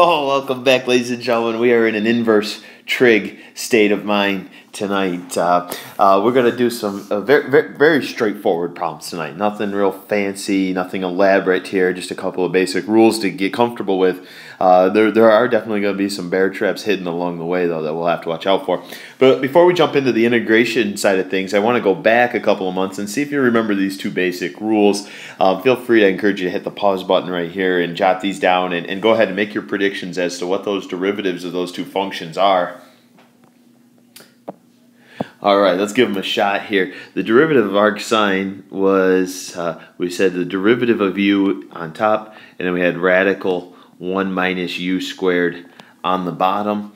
Oh, welcome back, ladies and gentlemen. We are in an inverse trig state of mind tonight. We're going to do some very straightforward problems tonight. Nothing real fancy, nothing elaborate here, just a couple of basic rules to get comfortable with. There are definitely going to be some bear traps hidden along the way, though, that we'll have to watch out for. But before we jump into the integration side of things, I want to go back a couple of months and see if you remember these two basic rules. Feel free, I encourage you to hit the pause button right here and jot these down and go ahead and make your predictions as to what those derivatives of those two functions are. All right, let's give them a shot here. The derivative of arc sine was, we said the derivative of u on top, and then we had radical 1 minus u squared on the bottom.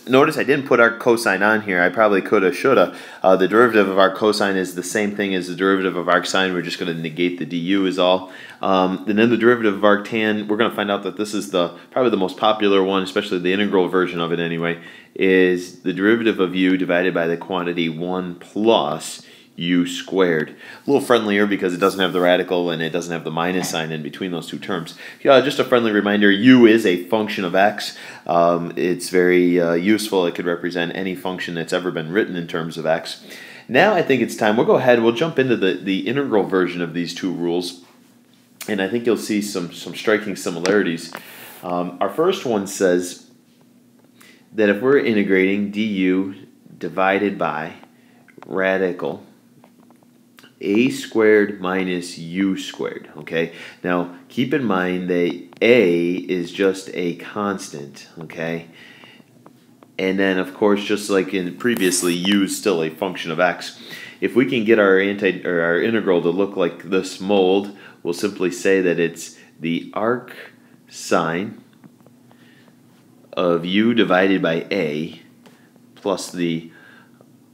Notice I didn't put arc cosine on here. I probably could have, should have. The derivative of arc cosine is the same thing as the derivative of arc sine. We're just going to negate the du is all. And then the derivative of arc tan, we're going to find out that this is probably the most popular one, especially the integral version of it anyway, is the derivative of u divided by the quantity 1 plus u squared. A little friendlier because it doesn't have the radical and it doesn't have the minus sign in between those two terms. Just a friendly reminder, u is a function of x. It's very useful. It could represent any function that's ever been written in terms of x. Now I think it's time, we'll go ahead, we'll jump into the integral version of these two rules, and I think you'll see some striking similarities. Our first one says that if we're integrating du divided by radical a squared minus u squared, okay? Now, keep in mind that a is just a constant, okay? And then, of course, just like in previously, u is still a function of x. If we can get our integral to look like this mold, we'll simply say that it's the arc sine of u divided by a plus the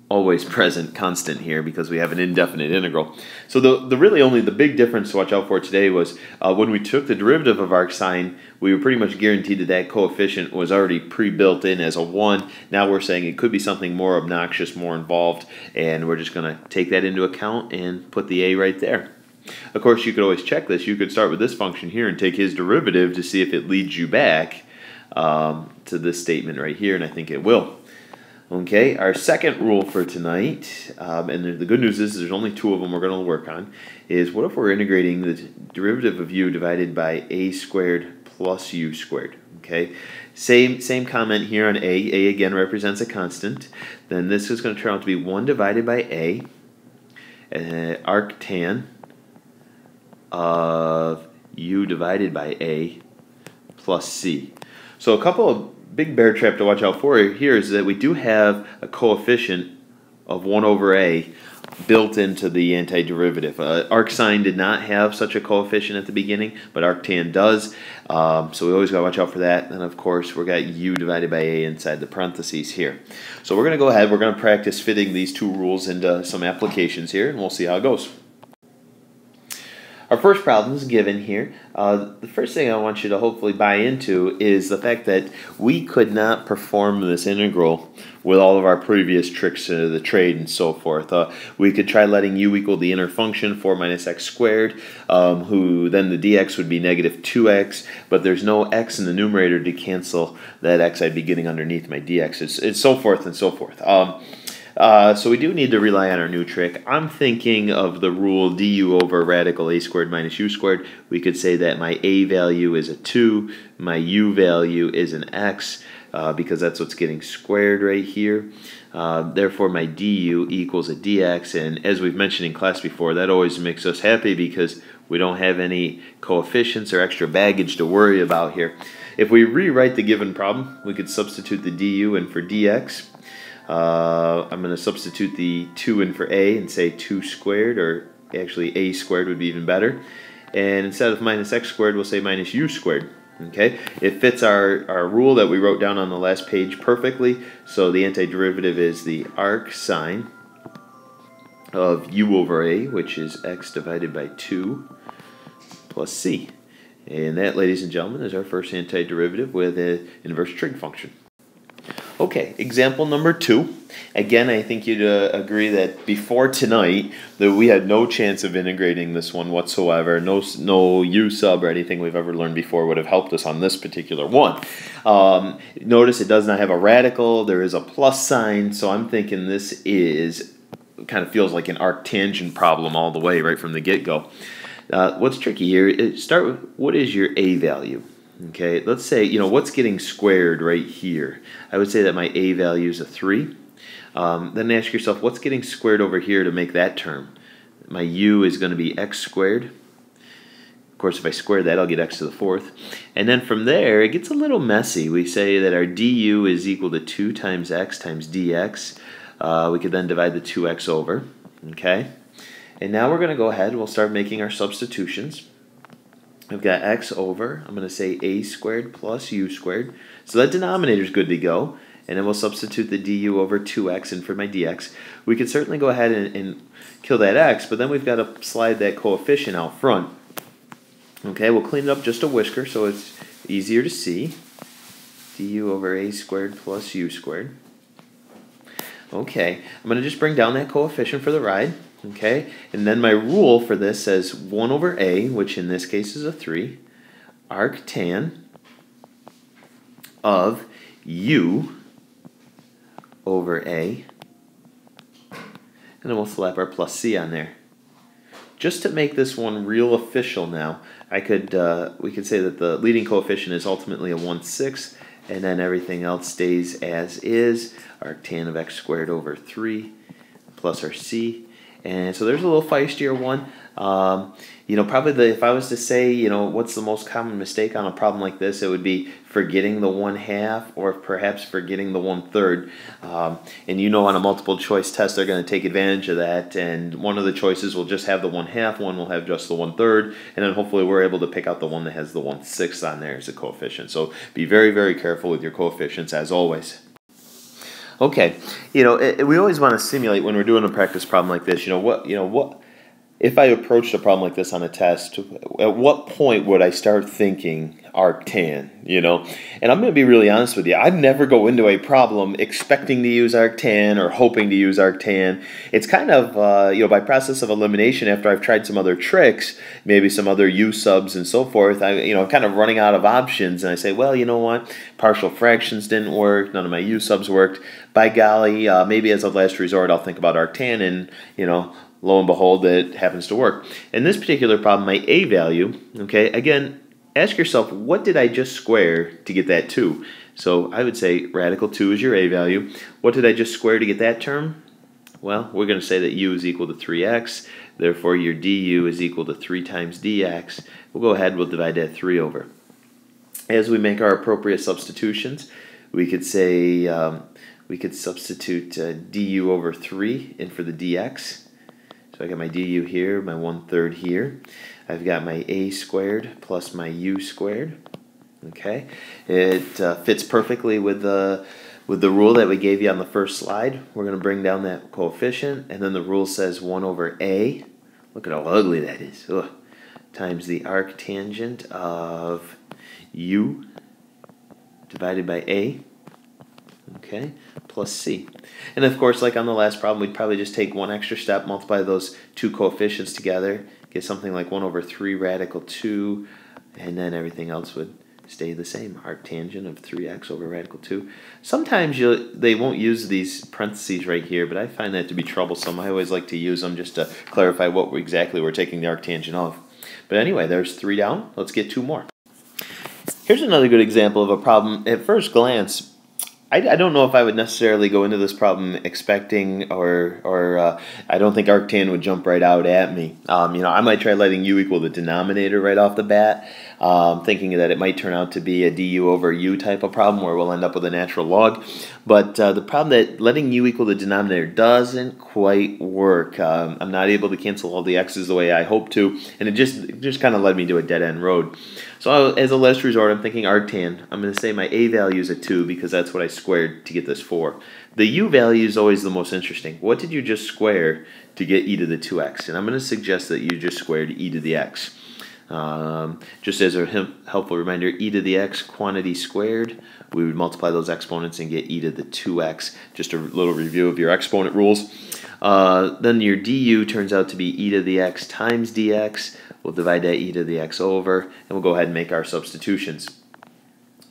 always present constant here because we have an indefinite integral. So the really only the big difference to watch out for today was when we took the derivative of arc sine, we were pretty much guaranteed that that coefficient was already pre-built in as a 1. Now we're saying it could be something more obnoxious, more involved, and we're just going to take that into account and put the a right there. Of course, you could always check this. You could start with this function here and take his derivative to see if it leads you back to this statement right here, and I think it will. Okay, our second rule for tonight, and the good news is there's only two of them we're going to work on, is what if we're integrating the derivative of u divided by a squared plus u squared, okay? Same comment here on a. A again represents a constant. Then this is going to turn out to be 1 divided by a, arc tan of u divided by a plus c. So a couple of big bear trap to watch out for here is that we do have a coefficient of 1 over a built into the antiderivative. Arc sine did not have such a coefficient at the beginning, but arc tan does. So we always got to watch out for that. And of course, we've got u divided by a inside the parentheses here. So we're going to go ahead, we're going to practice fitting these two rules into some applications here, and we'll see how it goes. Our first problem is given here. The first thing I want you to hopefully buy into is the fact that we could not perform this integral with all of our previous tricks, the trade and so forth. We could try letting u equal the inner function, 4 minus x squared, who then the dx would be negative 2x, but there's no x in the numerator to cancel that x I'd be getting underneath my dx. It's so forth and so forth. So we do need to rely on our new trick. I'm thinking of the rule du over radical a squared minus u squared. We could say that my a value is a 2, my u value is an x, because that's what's getting squared right here. Therefore, my du equals a dx, and as we've mentioned in class before, that always makes us happy because we don't have any coefficients or extra baggage to worry about here. If we rewrite the given problem, we could substitute the du in for dx. I'm going to substitute the 2 in for a and say 2 squared, or actually a squared would be even better. And instead of minus x squared, we'll say minus u squared. Okay, it fits our rule that we wrote down on the last page perfectly. So the antiderivative is the arc sine of u over a, which is x divided by 2 plus c. And that, ladies and gentlemen, is our first antiderivative with an inverse trig function. Okay, example number 2. Again, I think you'd agree that before tonight that we had no chance of integrating this one whatsoever. No U sub or anything we've ever learned before would have helped us on this particular one. Notice it does not have a radical. There is a plus sign, so I'm thinking this is kind of feels like an arctangent problem all the way right from the get-go. What's tricky here? Start with what is your A value? Okay, let's say, what's getting squared right here? I would say that my A value is a 3. Then ask yourself, what's getting squared over here to make that term? My U is going to be x squared. Of course, if I square that, I'll get x to the 4th. And then from there, it gets a little messy. We say that our du is equal to 2 times x times dx. We could then divide the 2x over. Okay? And now we're going to go ahead and we'll start making our substitutions. I've got x over, I'm going to say a squared plus u squared. So that denominator is good to go. And then we'll substitute the du over 2x in for my dx. We could certainly go ahead and kill that x, but then we've got to slide that coefficient out front. Okay, we'll clean it up just a whisker so it's easier to see. Du over a squared plus u squared. Okay, I'm going to just bring down that coefficient for the ride. Okay, and then my rule for this says 1 over a, which in this case is a 3, arctan of u over a, and then we'll slap our plus c on there. Just to make this one real official now, we could say that the leading coefficient is ultimately a 1/6, and then everything else stays as is, arctan of x squared over 3 plus our c. And so there's a little feistier one. Probably if I was to say, what's the most common mistake on a problem like this, it would be forgetting the 1/2 or perhaps forgetting the 1/3. And on a multiple choice test, they're going to take advantage of that. And one of the choices will just have the 1/2, one will have just the 1/3, and then hopefully we're able to pick out the one that has the 1/6 on there as a coefficient. So be very, very careful with your coefficients as always. Okay, we always want to simulate when we're doing a practice problem like this. What if I approached a problem like this on a test? At what point would I start thinking arctan? And I'm going to be really honest with you. I'd never go into a problem expecting to use arctan or hoping to use arctan. It's kind of by process of elimination. After I've tried some other tricks, maybe some other U subs and so forth, I'm kind of running out of options, and I say, well, you know what? Partial fractions didn't work. None of my U subs worked. By golly, maybe as a last resort, I'll think about arctan, and lo and behold, it happens to work. In this particular problem, my A value, okay, again, ask yourself, what did I just square to get that 2? So I would say radical 2 is your A value. What did I just square to get that term? Well, we're going to say that u is equal to 3x. Therefore, your du is equal to 3 times dx. We'll go ahead and we'll divide that 3 over. As we make our appropriate substitutions, we could say we could substitute du over 3 in for the dx. So I got my du here, my 1/3 here. I've got my a squared plus my u squared. Okay, it fits perfectly with the rule that we gave you on the first slide. We're going to bring down that coefficient, and then the rule says 1 over a. Look at how ugly that is. Ugh. Times the arctangent of u divided by a. Okay, plus c. And of course, like on the last problem, we'd probably just take one extra step, multiply those two coefficients together, get something like 1 over 3 radical 2, and then everything else would stay the same. Arctangent of 3x over radical 2. Sometimes they won't use these parentheses right here, but I find that to be troublesome. I always like to use them just to clarify what exactly we're taking the arctangent of. But anyway, there's 3 down. Let's get 2 more. Here's another good example of a problem. At first glance, I don't know if I would necessarily go into this problem expecting or I don't think arctan would jump right out at me. I might try letting u equal the denominator right off the bat, thinking that it might turn out to be a du over u type of problem where we'll end up with a natural log. But the problem that letting u equal the denominator doesn't quite work. I'm not able to cancel all the x's the way I hope to, and it just kind of led me to a dead-end road. So as a last resort, I'm thinking arctan. I'm going to say my a value is a 2 because that's what I squared to get this 4. The u value is always the most interesting. What did you just square to get e to the 2x? And I'm going to suggest that you just squared e to the x. Just as a helpful reminder, e to the x quantity squared, we would multiply those exponents and get e to the 2x. Just a little review of your exponent rules. Then your du turns out to be e to the x times dx. We'll divide that e to the x over, and we'll go ahead and make our substitutions.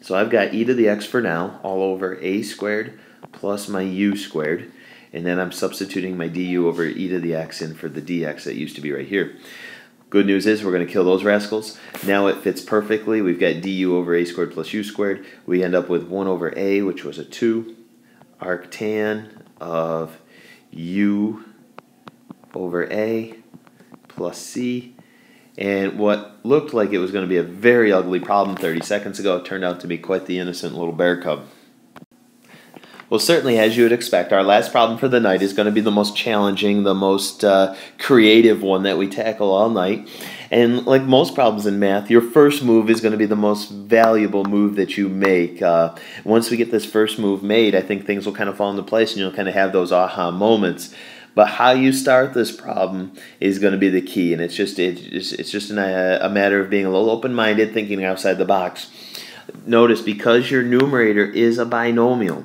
So I've got e to the x for now, all over a squared plus my u squared. And then I'm substituting my du over e to the x in for the dx that used to be right here. Good news is we're going to kill those rascals. Now it fits perfectly. We've got du over a squared plus u squared. We end up with 1 over a, which was a 2, arctan of u over a plus c. And what looked like it was going to be a very ugly problem 30 seconds ago turned out to be quite the innocent little bear cub. Well, certainly, as you would expect, our last problem for the night is going to be the most challenging, the most creative one that we tackle all night. And like most problems in math, your first move is going to be the most valuable move that you make. Once we get this first move made, I think things will kind of fall into place and you'll kind of have those aha moments. But how you start this problem is going to be the key, and it's just a matter of being a little open-minded, thinking outside the box. Notice, because your numerator is a binomial,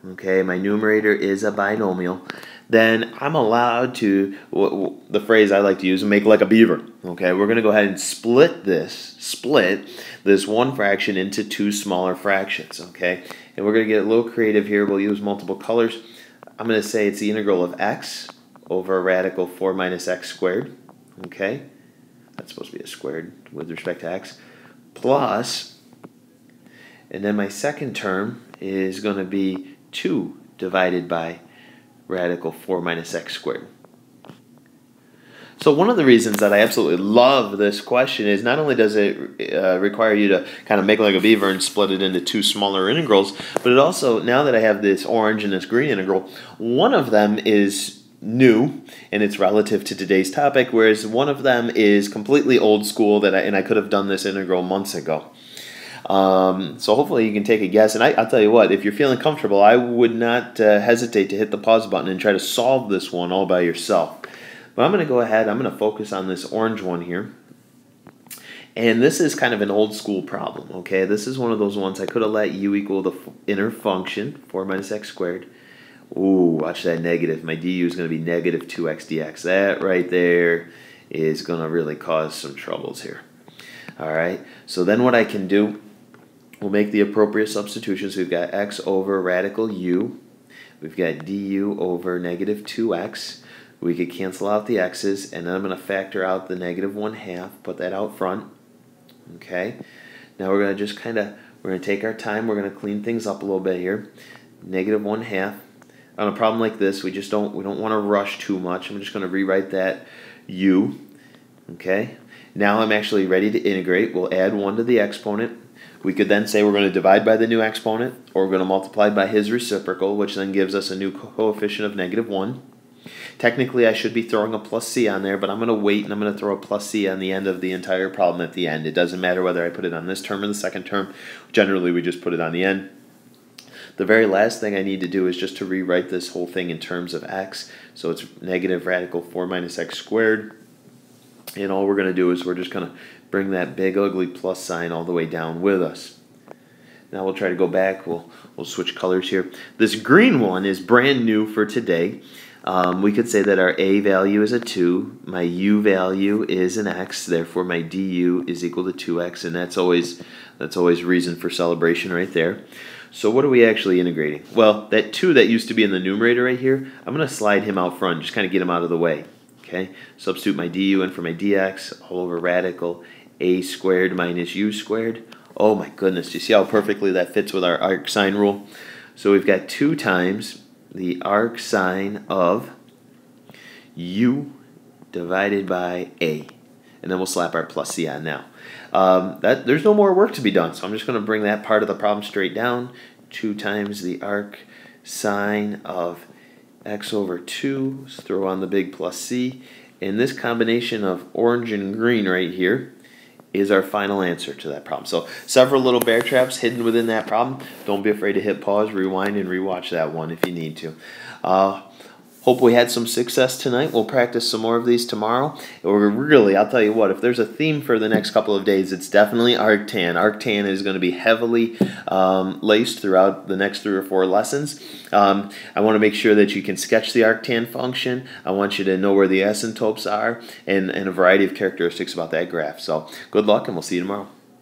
okay, my numerator is a binomial, then I'm allowed to, the phrase I like to use, make like a beaver. Okay, we're going to go ahead and split this one fraction into two smaller fractions. Okay, and we're going to get a little creative here. We'll use multiple colors. I'm going to say it's the integral of x over a radical 4 minus x squared. Okay, that's supposed to be a squared with respect to x, plus, and then my second term is going to be 2 divided by radical 4 minus x squared. So one of the reasons that I absolutely love this question is not only does it require you to kind of make like a beaver and split it into two smaller integrals, but it also, now that I have this orange and this green integral, one of them is new and it's relative to today's topic, whereas one of them is completely old school and I could have done this integral months ago. So hopefully you can take a guess, and I'll tell you what, if you're feeling comfortable, I would not hesitate to hit the pause button and try to solve this one all by yourself. But I'm going to go ahead, I'm going to focus on this orange one here. And this is kind of an old school problem, okay? This is one of those ones I could have let u equal the inner function, 4 minus x squared. Ooh, watch that negative. My du is going to be negative 2x dx. That right there is going to really cause some troubles here. All right, so then what I can do, we'll make the appropriate substitutions. We've got x over radical u. We've got du over negative 2x. We could cancel out the x's, and then I'm going to factor out the negative 1/2, put that out front. Okay, now we're going to just we're going to take our time, we're going to clean things up a little bit here. Negative 1/2. On a problem like this, we don't want to rush too much. I'm just going to rewrite that u. Okay, now I'm actually ready to integrate. We'll add 1 to the exponent. We could then say we're going to divide by the new exponent, or we're going to multiply by his reciprocal, which then gives us a new coefficient of negative 1. Technically, I should be throwing a plus c on there, but I'm going to wait and I'm going to throw a plus c on the end of the entire problem at the end. It doesn't matter whether I put it on this term or the second term. Generally, we just put it on the end. The very last thing I need to do is just to rewrite this whole thing in terms of x. So it's negative radical 4 minus x squared. And all we're going to do is we're just going to bring that big ugly plus sign all the way down with us. Now we'll try to go back. We'll switch colors here. This green one is brand new for today. We could say that our a value is a 2, my u value is an x, therefore my du is equal to 2x, and that's always reason for celebration right there. So what are we actually integrating? Well, that 2 that used to be in the numerator right here, I'm going to slide him out front, just kind of get him out of the way. Okay, substitute my du in for my dx, all over radical a squared minus u squared. Oh my goodness, do you see how perfectly that fits with our arc sine rule? So we've got 2 times the arc sine of u divided by a. And then we'll slap our plus c on now. There's no more work to be done, so I'm just going to bring that part of the problem straight down. 2 times the arc sine of x over 2, let's throw on the big plus c, and this combination of orange and green right here is our final answer to that problem. So several little bear traps hidden within that problem. Don't be afraid to hit pause, rewind, and rewatch that one if you need to. Hope we had some success tonight. We'll practice some more of these tomorrow. Or really, I'll tell you what, if there's a theme for the next couple of days, it's definitely arctan. Arctan is going to be heavily laced throughout the next 3 or 4 lessons. I want to make sure that you can sketch the arctan function. I want you to know where the asymptotes are and a variety of characteristics about that graph. So good luck, and we'll see you tomorrow.